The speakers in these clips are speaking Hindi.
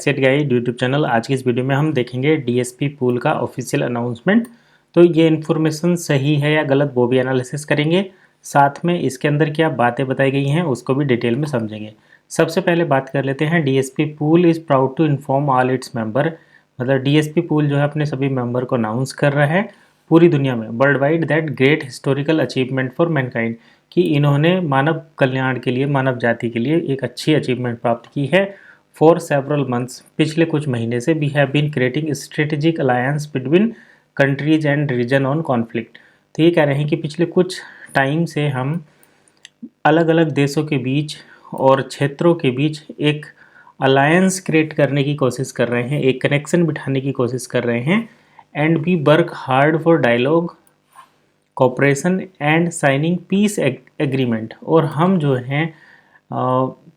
Asset guide YouTube channel. आज की इस वीडियो में हम देखेंगे डीएसपी पूल का ऑफिशियल अनाउंसमेंट। तो ये इन्फॉर्मेशन सही है या गलत वो भी एनालिसिस करेंगे, साथ में इसके अंदर क्या बातें बताई गई हैं उसको भी डिटेल में समझेंगे। सबसे पहले बात कर लेते हैं, DSP pool is proud to inform all its member. मतलब डीएसपी पूल जो है अपने सभी मेंबर को अनाउंस कर रहा है पूरी दुनिया में world wide that great historical achievement for Mankind, कि इन्होंने मानव कल्याण के लिए, मानव जाति के लिए एक अच्छी अचीवमेंट प्राप्त की है। फॉर सेवरल मंथ्स, पिछले कुछ महीने से we have been creating strategic alliance between countries and region on conflict. तो ये कह रहे हैं कि पिछले कुछ टाइम से हम अलग अलग देशों के बीच और क्षेत्रों के बीच एक अलायंस क्रिएट करने की कोशिश कर रहे हैं, एक कनेक्शन बिठाने की कोशिश कर रहे हैं। And we work hard for dialogue, cooperation and signing peace agreement. और हम जो हैं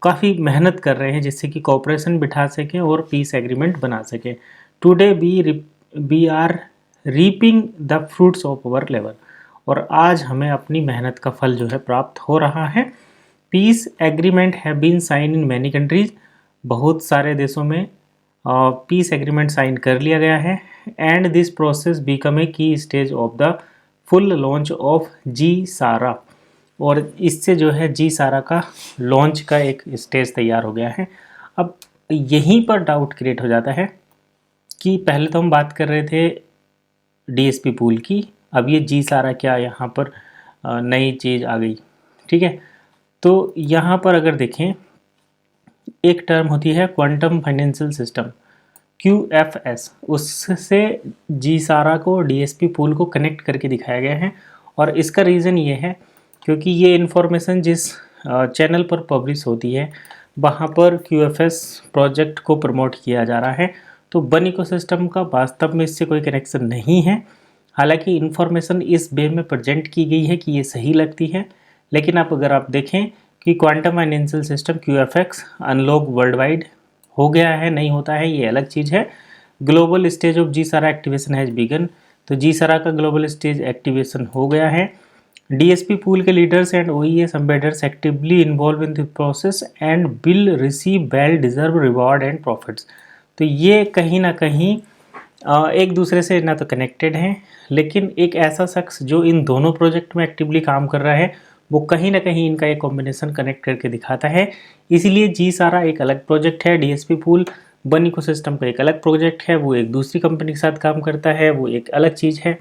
काफ़ी मेहनत कर रहे हैं जिससे कि कोऑपरेशन बिठा सकें और पीस एग्रीमेंट बना सकें। Today we are reaping the fruits of our labour. और आज हमें अपनी मेहनत का फल जो है प्राप्त हो रहा है। Peace agreement have been sign in many countries, बहुत सारे देशों में पीस एग्रीमेंट साइन कर लिया गया है। And this process become a key stage of the full launch of जी सारा। और इससे जो है जी सारा का लॉन्च का एक स्टेज तैयार हो गया है। अब यहीं पर डाउट क्रिएट हो जाता है कि पहले तो हम बात कर रहे थे डीएसपी पूल की, अब ये जी सारा क्या यहाँ पर नई चीज़ आ गई। ठीक है, तो यहाँ पर अगर देखें एक टर्म होती है क्वांटम फाइनेंशियल सिस्टम QFS, उससे जी सारा को डीएसपी पूल को कनेक्ट करके दिखाया गया है। और इसका रीज़न ये है क्योंकि ये इन्फॉर्मेशन जिस चैनल पर पब्लिश होती है वहाँ पर QFS प्रोजेक्ट को प्रमोट किया जा रहा है। तो वन इकोसिस्टम का वास्तव में इससे कोई कनेक्शन नहीं है। हालांकि इन्फॉर्मेशन इस वे में प्रेजेंट की गई है कि ये सही लगती है, लेकिन अब अगर आप देखें कि quantum financial system QFS unlock world wide हो गया है, नहीं होता है, ये अलग चीज़ है। ग्लोबल स्टेज ऑफ जी सारा एक्टिवेशन हैज़ बिगन, तो जी सारा का ग्लोबल स्टेज एक्टिवेशन हो गया है। डीएसपी पूल के leaders and OES ambassadors actively involve in the process and will receive well deserve reward and profits. तो ये कहीं ना कहीं एक दूसरे से ना तो कनेक्टेड हैं, लेकिन एक ऐसा शख्स जो इन दोनों प्रोजेक्ट में एक्टिवली काम कर रहा है वो कहीं ना कहीं इनका एक कॉम्बिनेशन कनेक्ट करके दिखाता है। इसीलिए जी सारा एक अलग प्रोजेक्ट है, डीएसपी पूल वन इकोसिस्टम का एक अलग प्रोजेक्ट है, वो एक दूसरी कंपनी के साथ काम करता है, वो एक अलग चीज़ है।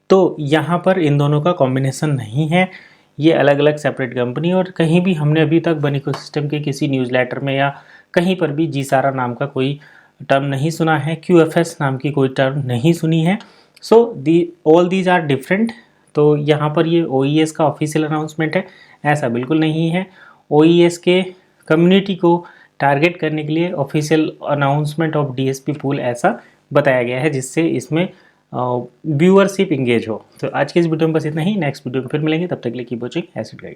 तो यहाँ पर इन दोनों का कॉम्बिनेशन नहीं है, ये अलग अलग सेपरेट कंपनी। और कहीं भी हमने अभी तक वन इकोसिस्टम के किसी न्यूज़लेटर में या कहीं पर भी जी सारा नाम का कोई टर्म नहीं सुना है, QFS नाम की कोई टर्म नहीं सुनी है। So all these are different. तो यहाँ पर ये OES का ऑफिशियल अनाउंसमेंट है, ऐसा बिल्कुल नहीं है। OES के कम्युनिटी को टारगेट करने के लिए official announcement of DSP pool ऐसा बताया गया है जिससे इसमें व्यूअरशिप इंगेज हो। तो आज के इस वीडियो में बस इतना ही, नेक्स्ट वीडियो में फिर मिलेंगे, तब तक के लिए कीप वॉचिंग एसिड गाइड।